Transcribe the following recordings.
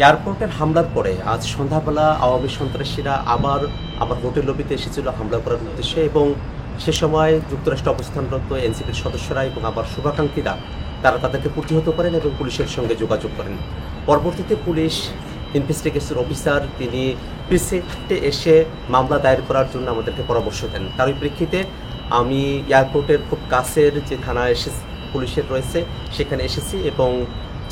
এয়ারপোর্টের হামলার পরে আজ সন্ধ্যাবেলা আওয়ামী সন্ত্রাসীরা আবার হোটেল লবিতে এসেছিল হামলা করার উদ্দেশ্যে, এবং সে সময় যুক্তরাষ্ট্রে অবস্থানরত এনসিপির সদস্যরা এবং আবার শুভাকাঙ্ক্ষীরা তারা তাদেরকে প্রতিহত করেন এবং পুলিশের সঙ্গে যোগাযোগ করেন। পরবর্তীতে পুলিশ ইনভেস্টিগেশন অফিসার তিনি প্রিসেন্টে এসে মামলা দায়ের করার জন্য আমাদেরকে পরামর্শ দেন। তারই প্রেক্ষিতে আমি এয়ারপোর্টের খুব কাছের যে থানা পুলিশের রয়েছে সেখানে এসেছি, এবং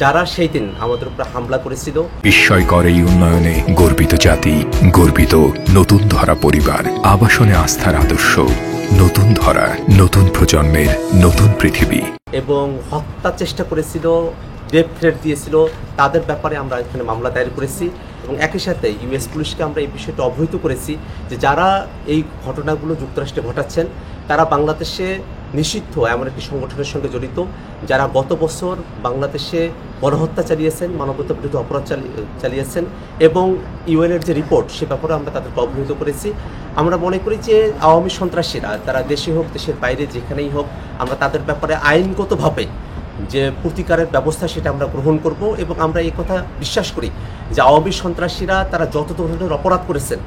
যারা সেই দিন আমাদের উপর হামলা করেছিল। বিস্ময়কর এই উন্নয়নে গর্বিত জাতি, গর্বিত নতুন ধরা পরিবার, আবাসনে আস্থার আদর্শ, নতুন ধরা, নতুন প্রজন্মের নতুন পৃথিবী, এবং হত্যা চেষ্টা করেছিল, ডেথ থ্রেট দিয়েছিল, তাদের ব্যাপারে আমরা এখানে মামলা দায়ের করেছি। এবং একই সাথে ইউএস পুলিশকে আমরা এই বিষয়টা অবহিত করেছি যে যারা এই ঘটনাগুলো যুক্তরাষ্ট্রে ঘটাচ্ছেন তারা বাংলাদেশে নিষিদ্ধ এমন একটি সংগঠনের সঙ্গে জড়িত, যারা গত বছর বাংলাদেশে গণহত্যা চালিয়েছেন, মানবতা বিরোধী অপরাধ চালিয়েছেন, এবং ইউএনের যে রিপোর্ট সে ব্যাপারে আমরা তাদেরকে অবহিত করেছি। আমরা মনে করি যে আওয়ামী সন্ত্রাসীরা তারা দেশে হোক দেশের বাইরে যেখানেই হোক, আমরা তাদের ব্যাপারে আইনগতভাবে যে প্রতিকারের ব্যবস্থা সেটা আমরা গ্রহণ করব। এবং আমরা এই কথা বিশ্বাস করি যে আওয়ামী সন্ত্রাসীরা তারা যত ধরনের অপরাধ করেছেন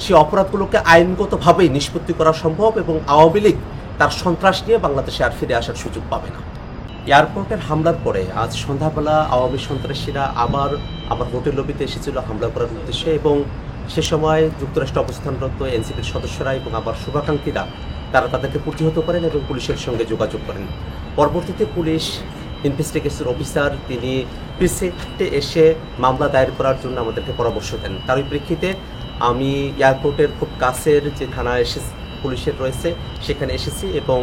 সেই অপরাধগুলোকে আইনগতভাবেই নিষ্পত্তি করা সম্ভব, এবং আওয়ামী লীগ তার সন্ত্রাস নিয়ে বাংলাদেশে আর ফিরে আসার সুযোগ পাবে না। এয়ারপোর্টের হামলার পরে আজ সন্ধ্যাবেলা আওয়ামী সন্ত্রাসীরা আবার হোটেল লবিতে এসেছিল হামলা করার উদ্দেশ্যে, এবং সে সময় যুক্তরাষ্ট্রে অবস্থানরত এনসিপির সদস্যরা এবং আবার শুভাকাঙ্ক্ষীরা তারা তাদেরকে প্রতিহত করেন এবং পুলিশের সঙ্গে যোগাযোগ করেন। পরবর্তীতে পুলিশ ইনভেস্টিগেশন অফিসার তিনি প্রিসেন্টে এসে মামলা দায়ের করার জন্য আমাদেরকে পরামর্শ দেন। তারই প্রেক্ষিতে আমি এয়ারপোর্টের খুব কাছের যে থানা পুলিশের রয়েছে সেখানে এসেছি, এবং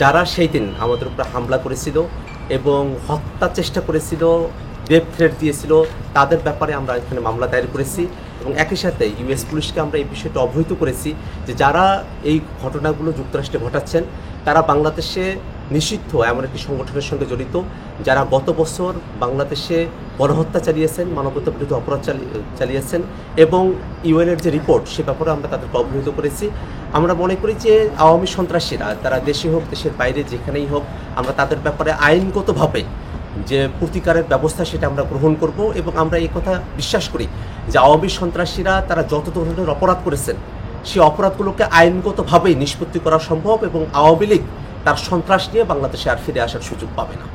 যারা সেই দিন আমাদের উপর হামলা করেছিল এবং হত্যা চেষ্টা করেছিল, ডেথ থ্রেট দিয়েছিল, তাদের ব্যাপারে আমরা এখানে মামলা দায়ের করেছি। এবং একই সাথে ইউএস পুলিশকে আমরা এই বিষয়টা অবহিত করেছি যে যারা এই ঘটনাগুলো যুক্তরাষ্ট্রে ঘটাচ্ছেন তারা বাংলাদেশে নিষিদ্ধ এমন একটি সংগঠনের সঙ্গে জড়িত, যারা গত বছর বাংলাদেশে গণহত্যা চালিয়েছেন, মানবতা বিরোধী অপরাধ চালিয়েছেন, এবং ইউএনের যে রিপোর্ট সে ব্যাপারে আমরা তাদেরকে অবহিত করেছি। আমরা মনে করি যে আওয়ামী সন্ত্রাসীরা তারা দেশে হোক দেশের বাইরে যেখানেই হোক, আমরা তাদের ব্যাপারে আইনগতভাবে যে প্রতিকারের ব্যবস্থা সেটা আমরা গ্রহণ করব। এবং আমরা এই কথা বিশ্বাস করি যে আওয়ামী সন্ত্রাসীরা তারা যত ধরনের অপরাধ করেছেন সেই অপরাধগুলোকে আইনগতভাবেই নিষ্পত্তি করা সম্ভব, এবং আওয়ামী লীগ তার সন্ত্রাস নিয়ে বাংলাদেশে আর ফিরে আসার সুযোগ পাবে না।